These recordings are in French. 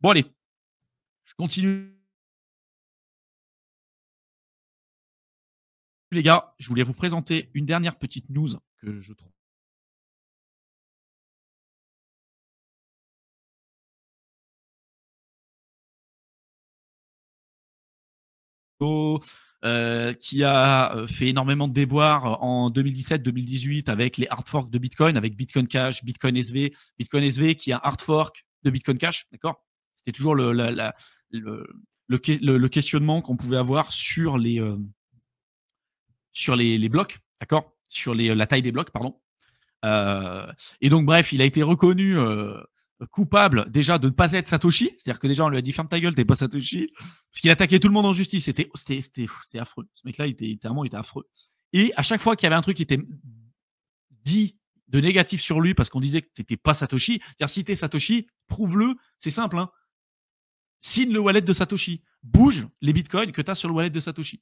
Bon, allez, je continue. Les gars, je voulais vous présenter une dernière petite news que je trouve qui a fait énormément de déboires en 2017-2018 avec les hard forks de Bitcoin, avec Bitcoin Cash, Bitcoin SV qui est un hard fork de Bitcoin Cash, d'accord. C'était toujours le questionnement qu'on pouvait avoir sur les blocs, d'accord, sur la taille des blocs, pardon. Et donc, bref, il a été reconnu coupable déjà de ne pas être Satoshi. C'est-à-dire que déjà, on lui a dit ferme ta gueule, t'es pas Satoshi. Parce qu'il attaquait tout le monde en justice. C'était affreux. Ce mec-là, il était affreux. Et à chaque fois qu'il y avait un truc qui était dit de négatif sur lui parce qu'on disait que t'étais pas Satoshi, c'est-à-dire si t'es Satoshi, prouve-le. C'est simple, hein. Signe le wallet de Satoshi. Bouge les bitcoins que tu as sur le wallet de Satoshi.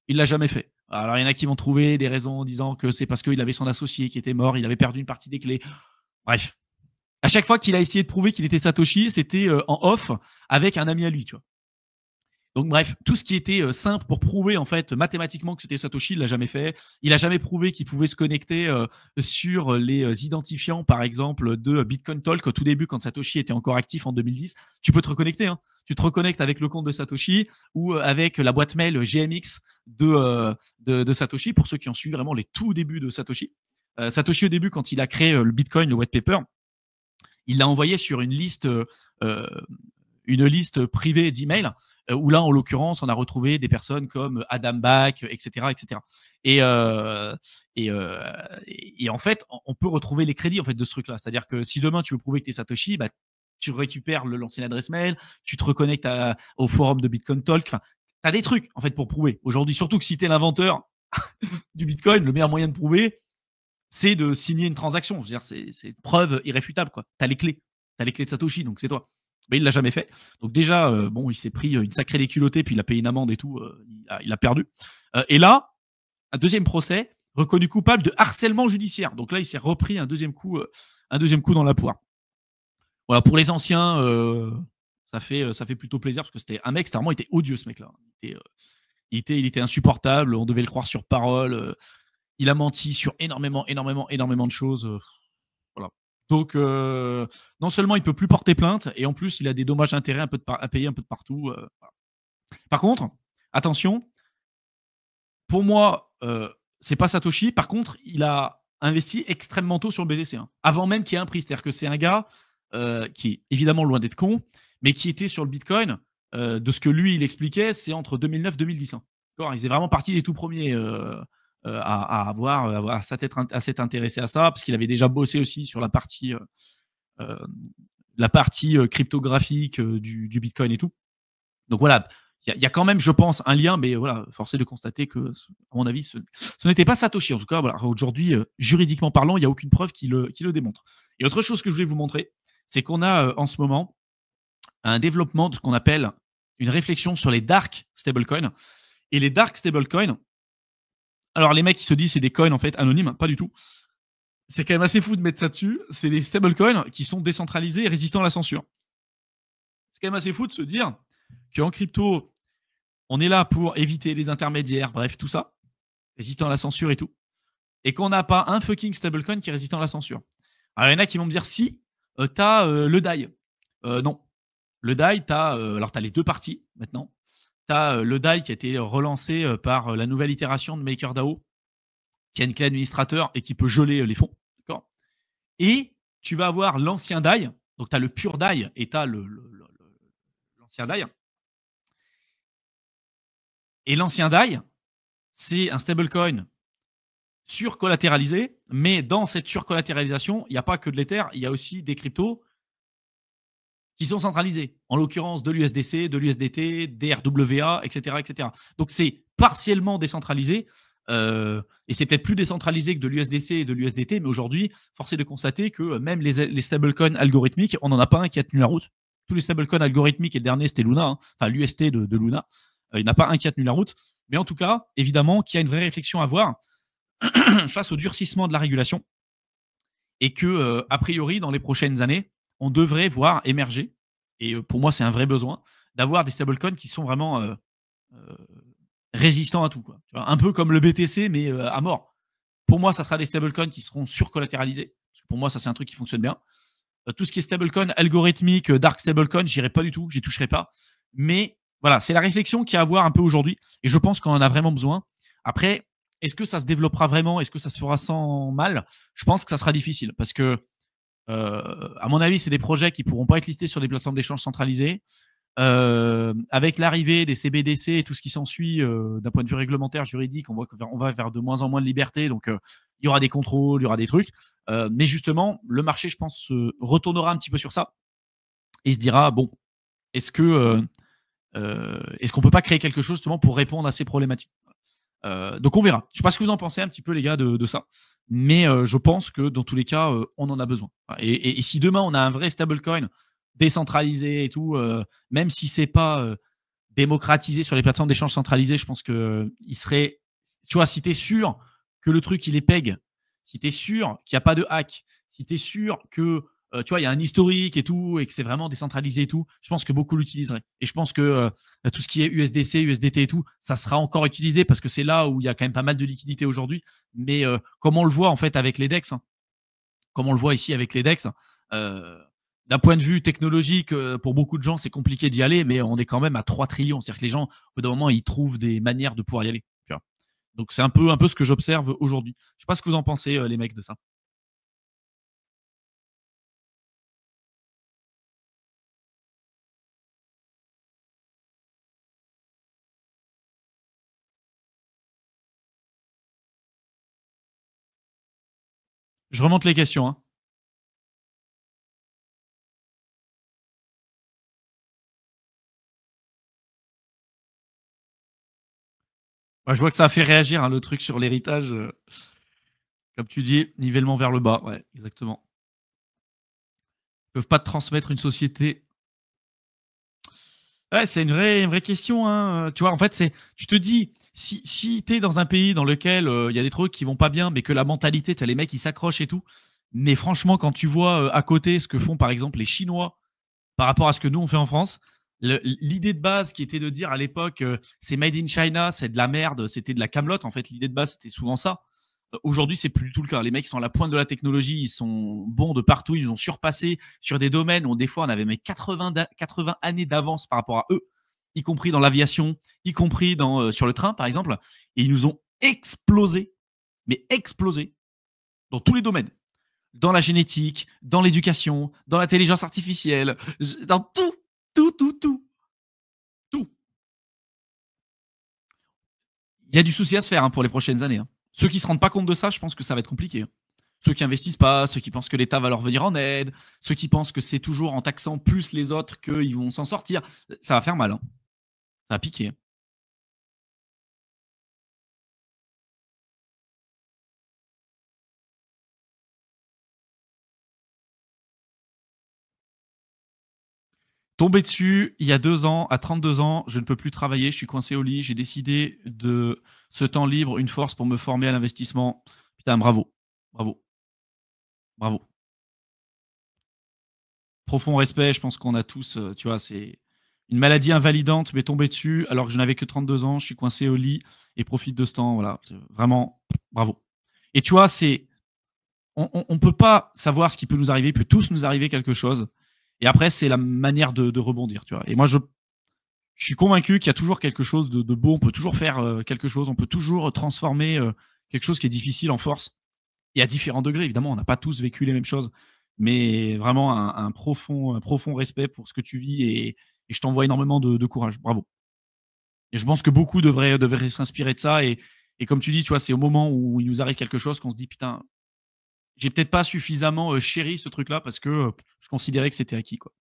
Il l'a jamais fait. Alors, il y en a qui vont trouver des raisons en disant que c'est parce qu'il avait son associé qui était mort, il avait perdu une partie des clés. Bref. À chaque fois qu'il a essayé de prouver qu'il était Satoshi, c'était en off avec un ami à lui, tu vois. Donc bref, tout ce qui était simple pour prouver en fait mathématiquement que c'était Satoshi, il l'a jamais fait. Il a jamais prouvé qu'il pouvait se connecter sur les identifiants, par exemple, de Bitcoin Talk au tout début quand Satoshi était encore actif en 2010. Tu peux te reconnecter, hein. Tu te reconnectes avec le compte de Satoshi ou avec la boîte mail GMX de Satoshi pour ceux qui ont suivi vraiment les tout débuts de Satoshi. Satoshi au début, quand il a créé le Bitcoin, le white paper, il l'a envoyé sur une liste privée d'emails où là, en l'occurrence, on a retrouvé des personnes comme Adam Back, etc., etc. Et en fait, on peut retrouver les crédits en fait de ce truc-là. C'est-à-dire que si demain tu veux prouver que tu es Satoshi, bah, tu récupères l'ancienne adresse mail, tu te reconnectes au forum de Bitcoin Talk. Enfin, tu as des trucs en fait pour prouver. Aujourd'hui, surtout que si tu es l'inventeur du Bitcoin, le meilleur moyen de prouver, c'est de signer une transaction. Je veux dire, c'est une preuve irréfutable, quoi. Tu as les clés. Tu as les clés de Satoshi, donc c'est toi. Mais il l'a jamais fait. Donc déjà, bon, il s'est pris une sacrée déculottée, puis il a payé une amende et tout. Il a perdu. Et là, un deuxième procès, reconnu coupable de harcèlement judiciaire. Donc là, il s'est repris un deuxième coup dans la poire. Voilà, pour les anciens, ça fait plutôt plaisir parce que c'était un mec, il était odieux, ce mec-là. Il était insupportable. On devait le croire sur parole. Il a menti sur énormément de choses. Voilà. Donc, non seulement il peut plus porter plainte, et en plus, il a des dommages intérêts à payer un peu de partout. Voilà. Par contre, attention, pour moi, c'est pas Satoshi. Par contre, il a investi extrêmement tôt sur le BTC, hein, avant même qu'il y ait un prix. C'est-à-dire que c'est un gars qui est évidemment loin d'être con, mais qui était sur le Bitcoin. De ce que lui, il expliquait, c'est entre 2009 et 2010. Hein. Il faisait vraiment partie des tout premiers à s'être intéressé à ça, parce qu'il avait déjà bossé aussi sur la partie cryptographique du Bitcoin et tout. Donc voilà, il y a quand même, je pense, un lien, mais voilà, force est de constater que, à mon avis, ce n'était pas Satoshi. En tout cas, voilà, aujourd'hui, juridiquement parlant, il n'y a aucune preuve qui le démontre. Et autre chose que je voulais vous montrer, c'est qu'on a en ce moment un développement de ce qu'on appelle une réflexion sur les dark stablecoins. Et les dark stablecoins, alors les mecs qui se disent c'est des coins en fait anonymes, pas du tout. C'est quand même assez fou de mettre ça dessus. C'est des stablecoins qui sont décentralisés et résistants à la censure. C'est quand même assez fou de se dire qu'en crypto, on est là pour éviter les intermédiaires, bref, tout ça, résistant à la censure et tout, et qu'on n'a pas un fucking stablecoin qui est résistant à la censure. Alors il y en a qui vont me dire si, t'as le DAI. Non. Le DAI, alors t'as les deux parties maintenant. T'as le DAI qui a été relancé par la nouvelle itération de MakerDAO, qui a une clé administrateur et qui peut geler les fonds. D'accord. Et tu vas avoir l'ancien DAI, donc tu as le pur DAI et tu as l'ancien DAI. Et l'ancien DAI, c'est un stablecoin surcollatéralisé, mais dans cette surcollatéralisation, il n'y a pas que de l'Ether, il y a aussi des cryptos qui sont centralisés, en l'occurrence de l'USDC, de l'USDT, des RWA, etc., etc. Donc c'est partiellement décentralisé, et c'est peut-être plus décentralisé que de l'USDC et de l'USDT, mais aujourd'hui, force est de constater que même les stablecoins algorithmiques, on n'en a pas un qui a tenu la route. Tous les stablecoins algorithmiques, et le dernier c'était Luna, hein, enfin l'UST de Luna, il n'y en a pas un qui a tenu la route, mais en tout cas, évidemment, qu'il y a une vraie réflexion à avoir face au durcissement de la régulation, et que, a priori, dans les prochaines années, on devrait voir émerger Et pour moi, c'est un vrai besoin d'avoir des stablecoins qui sont vraiment heu, résistants à tout, quoi. Tu vois? Un peu comme le BTC, mais à mort. Pour moi, ça sera des stablecoins qui seront surcollatéralisés. Parce que pour moi, ça, c'est un truc qui fonctionne bien. Tout ce qui est stablecoin algorithmique, dark stablecoin, j'irai pas du tout, j'y toucherai pas. Mais voilà, c'est la réflexion qu'il y a à avoir un peu aujourd'hui et je pense qu'on en a vraiment besoin. Après, est-ce que ça se développera vraiment? Est-ce que ça se fera sans mal? Je pense que ça sera difficile parce que, à mon avis, c'est des projets qui pourront pas être listés sur des plateformes d'échange centralisées. Avec l'arrivée des CBDC et tout ce qui s'ensuit, d'un point de vue réglementaire, juridique, on va vers de moins en moins de liberté, donc il y aura des contrôles, il y aura des trucs. Mais justement, le marché, je pense, se retournera un petit peu sur ça et se dira: «Bon, est-ce que, est-ce qu'on peut pas créer quelque chose justement pour répondre à ces problématiques?» Donc on verra. Je sais pas ce que vous en pensez un petit peu les gars de ça, mais je pense que dans tous les cas, on en a besoin. Et si demain on a un vrai stablecoin décentralisé et tout, même si c'est pas, démocratisé sur les plateformes d'échange centralisées, je pense qu'il serait, tu vois, si tu es sûr que le truc il est peg, si tu es sûr qu'il y a pas de hack, si tu es sûr que, tu vois, il y a un historique et tout et que c'est vraiment décentralisé et tout, je pense que beaucoup l'utiliseraient et je pense que, tout ce qui est USDC, USDT et tout, ça sera encore utilisé parce que c'est là où il y a quand même pas mal de liquidités aujourd'hui. Mais, comme on le voit en fait avec les DEX, hein, comme on le voit ici avec les DEX, heu, d'un point de vue technologique, pour beaucoup de gens, c'est compliqué d'y aller, mais on est quand même à 3 trillions. C'est-à-dire que les gens, au bout d'un moment, ils trouvent des manières de pouvoir y aller, tu vois? Donc c'est un peu ce que j'observe aujourd'hui. Je sais pas ce que vous en pensez, les mecs, de ça? Je remonte les questions, hein. Bah, je vois que ça a fait réagir, hein, le truc sur l'héritage, comme tu dis, nivellement vers le bas. Ouais, exactement. Ils peuvent pas te transmettre une société. Ouais, c'est une vraie question, hein, tu vois? En fait, c'est tu te dis, si tu es dans un pays dans lequel, il y a des trucs qui vont pas bien, mais que la mentalité, tu as les mecs qui s'accrochent et tout. Mais franchement, quand tu vois, à côté ce que font, par exemple, les Chinois par rapport à ce que nous on fait en France, l'idée de base qui était de dire à l'époque, c'est made in China, c'est de la merde, c'était de la camelote. En fait, l'idée de base, c'était souvent ça. Aujourd'hui, c'est plus du tout le cas. Les mecs, ils sont à la pointe de la technologie, ils sont bons de partout, ils nous ont surpassé sur des domaines où des fois on avait mais 80 années d'avance par rapport à eux, y compris dans l'aviation, y compris dans, sur le train, par exemple. Et ils nous ont explosé, mais explosé dans tous les domaines. Dans la génétique, dans l'éducation, dans l'intelligence artificielle, dans tout, tout, tout, tout, tout. Il y a du souci à se faire, hein, pour les prochaines années, hein. Ceux qui se rendent pas compte de ça, je pense que ça va être compliqué, hein. Ceux qui investissent pas, ceux qui pensent que l'État va leur venir en aide, ceux qui pensent que c'est toujours en taxant plus les autres qu'ils vont s'en sortir, ça va faire mal, hein. Ça va piquer, hein. Tombé dessus il y a 2 ans, à 32 ans, je ne peux plus travailler, je suis coincé au lit, j'ai décidé de ce temps libre, une force pour me former à l'investissement. Putain, bravo, bravo, bravo. Profond respect, je pense qu'on a tous, tu vois, c'est une maladie invalidante m'est tombée dessus alors que je n'avais que 32 ans, je suis coincé au lit et profite de ce temps, voilà, c'est vraiment bravo. Et tu vois, c'est on peut pas savoir ce qui peut nous arriver, il peut tous nous arriver quelque chose et après c'est la manière de rebondir, tu vois? Et moi je suis convaincu qu'il y a toujours quelque chose de beau, on peut toujours faire, quelque chose, on peut toujours transformer, quelque chose qui est difficile en force et à différents degrés évidemment, on n'a pas tous vécu les mêmes choses, mais vraiment un profond respect pour ce que tu vis et je t'envoie énormément de courage. Bravo. Et je pense que beaucoup devraient s'inspirer de ça et comme tu dis, tu vois, c'est au moment où il nous arrive quelque chose qu'on se dit: «Putain, j'ai peut-être pas suffisamment, chéri ce truc-là parce que, je considérais que c'était acquis, quoi».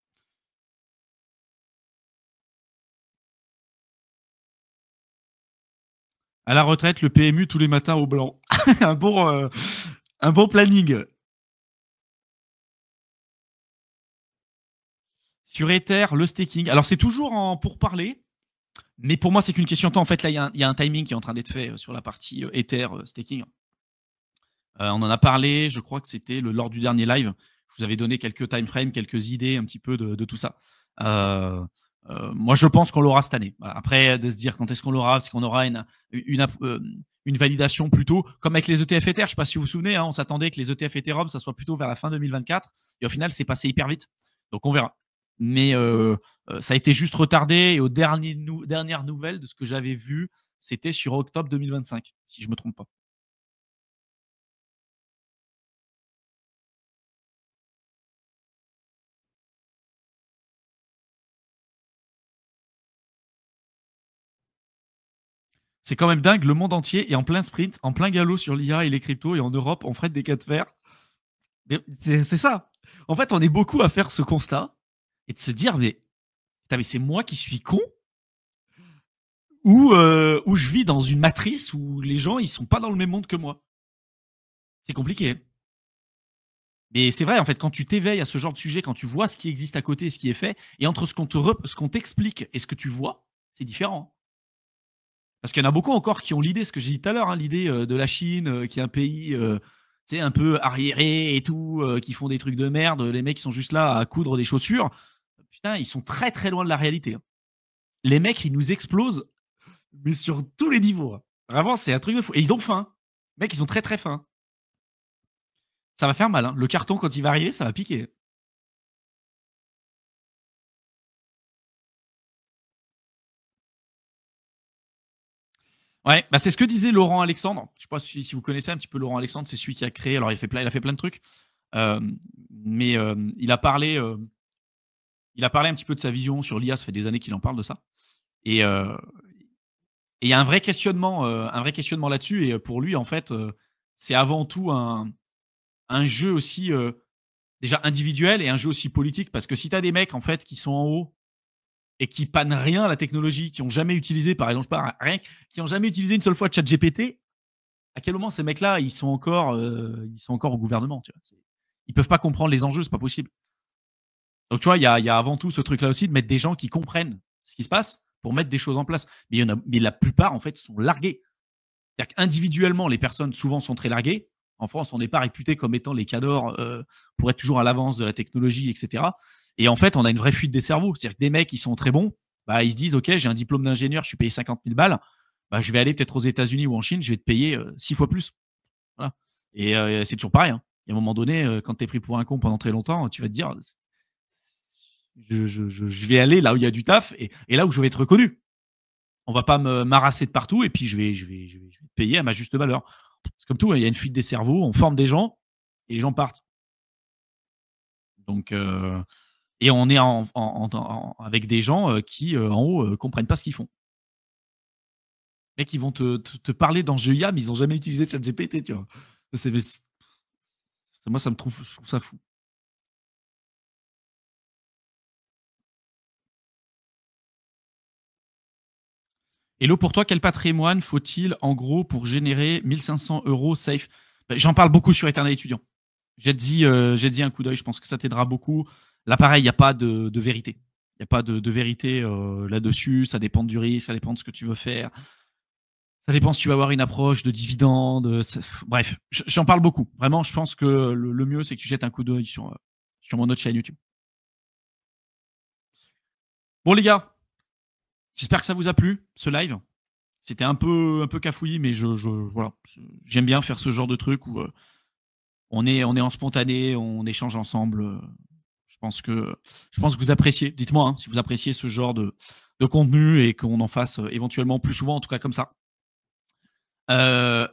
À la retraite, le PMU tous les matins au blanc. Un bon, heu, un bon planning. Sur Ether, le staking, alors c'est toujours en pourparlers. Mais pour moi, c'est qu'une question de temps. En fait, là, il y a un timing qui est en train d'être fait sur la partie Ether staking. On en a parlé, je crois que c'était lors du dernier live. Je vous avais donné quelques time frames, quelques idées un petit peu de tout ça. Heu moi, je pense qu'on l'aura cette année. Voilà. Après, de se dire quand est-ce qu'on l'aura, parce qu'on aura une validation plutôt comme avec les ETF Ether. Je ne sais pas si vous vous souvenez, hein, on s'attendait que les ETF Ethereum, ça soit plutôt vers la fin 2024 et au final, c'est passé hyper vite. Donc on verra. Mais ça a été juste retardé et aux dernières nouvelles de ce que j'avais vu, c'était sur octobre 2025, si je ne me trompe pas. C'est quand même dingue, le monde entier est en plein sprint, en plein galop sur l'IA et les cryptos et en Europe, on ferait des cas de fer. Mais c'est ça. En fait, on est beaucoup à faire ce constat et de se dire: «Mais putain, mais c'est moi qui suis con ou je vis dans une matrice où les gens, ils sont pas dans le même monde que moi?» C'est compliqué, hein. Mais c'est vrai, en fait, quand tu t'éveilles à ce genre de sujet, quand tu vois ce qui existe à côté et ce qui est fait et entre ce qu'on t'explique et ce que tu vois, c'est différent, hein. Parce qu'il y en a beaucoup encore qui ont l'idée, ce que j'ai dit tout à l'heure, hein, l'idée, de la Chine, qui est un pays, tu sais, un peu arriéré et tout, qui font des trucs de merde. Les mecs, qui sont juste là à coudre des chaussures. Putain, ils sont très, très loin de la réalité, hein. Les mecs, ils nous explosent, mais sur tous les niveaux, hein. Vraiment, c'est un truc de fou et ils ont faim. Les mecs, ils ont très, très faim. Ça va faire mal, hein. Le carton, quand il va arriver, ça va piquer. Ouais, bah, c'est ce que disait Laurent Alexandre. Je sais pas si vous connaissez un petit peu Laurent Alexandre, c'est celui qui a créé, alors il a fait plein de trucs, mais il a parlé un petit peu de sa vision sur l'IA, ça fait des années qu'il en parle de ça et il y a un vrai questionnement là-dessus et pour lui, en fait, c'est avant tout un jeu aussi, déjà individuel et un jeu aussi politique parce que si tu as des mecs, en fait, qui sont en haut et qui pannent rien à la technologie, qui ont jamais utilisé, par exemple, je sais pas, rien qui ont jamais utilisé une seule fois ChatGPT, à quel moment ces mecs-là, ils sont encore au gouvernement, tu vois? Ils peuvent pas comprendre les enjeux, c'est pas possible. Donc, tu vois, il y a avant tout ce truc-là aussi de mettre des gens qui comprennent ce qui se passe pour mettre des choses en place. Mais la plupart, en fait, sont largués. C'est-à-dire qu'individuellement, les personnes souvent sont très larguées. En France, on n'est pas réputé comme étant les cadors pour être toujours à l'avance de la technologie, etc. Et en fait, on a une vraie fuite des cerveaux. C'est-à-dire que des mecs qui sont très bons, bah, ils se disent: OK, j'ai un diplôme d'ingénieur, je suis payé 50 000 balles. Bah, je vais aller peut-être aux États-Unis ou en Chine, je vais te payer 6 fois plus. Voilà. Et c'est toujours pareil, hein. Et à un moment donné, quand tu es pris pour un con pendant très longtemps, tu vas te dire: je vais aller là où il y a du taf et là où je vais être reconnu. On va pas me m'harasser de partout et puis je vais payer à ma juste valeur. C'est comme tout, hein, il y a une fuite des cerveaux, on forme des gens et les gens partent. Donc et on est avec des gens, qui, en haut, comprennent pas ce qu'ils font. Les mecs, ils vont te parler d'enjeux IA, mais ils ont jamais utilisé ChatGPT, tu vois? C'est moi, ça me trouve je trouve ça fou. Hello, pour toi, quel patrimoine faut-il en gros pour générer 1 500 € safe? Bah, j'en parle beaucoup sur Éternel étudiant. Jette-y un coup d'œil, je pense que ça t'aidera beaucoup. Là, pareil, il y a pas de vérité. Il y a pas de vérité, là-dessus. Ça dépend du risque, ça dépend de ce que tu veux faire. Ça dépend si tu vas avoir une approche de dividende, bref, j'en parle beaucoup. Vraiment, je pense que le mieux, c'est que tu jettes un coup d'œil sur mon autre chaîne YouTube. Bon les gars, j'espère que ça vous a plu, ce live. C'était un peu cafouillis, mais je voilà, j'aime bien faire ce genre de truc où, on est en spontané, on échange ensemble, je pense que je pense que vous appréciez. Dites-moi, hein, si vous appréciez ce genre de contenu et qu'on en fasse, éventuellement plus souvent, en tout cas comme ça. Heu,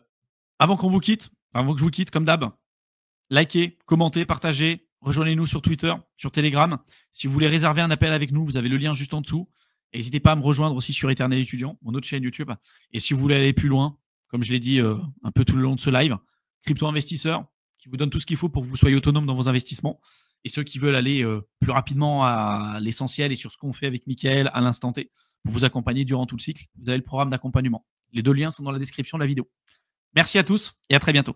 avant que je vous quitte, comme d'hab, likez, commentez, partagez, rejoignez-nous sur Twitter, sur Telegram. Si vous voulez réserver un appel avec nous, vous avez le lien juste en dessous. Et n'hésitez pas à me rejoindre aussi sur Éternel Étudiant, mon autre chaîne YouTube. Et si vous voulez aller plus loin, comme je l'ai dit un peu tout le long de ce live, crypto investisseur qui vous donne tout ce qu'il faut pour que vous soyez autonome dans vos investissements. Et ceux qui veulent aller plus rapidement à l'essentiel et sur ce qu'on fait avec Mickaël à l'instant T pour vous accompagner durant tout le cycle, vous avez le programme d'accompagnement. Les deux liens sont dans la description de la vidéo. Merci à tous et à très bientôt.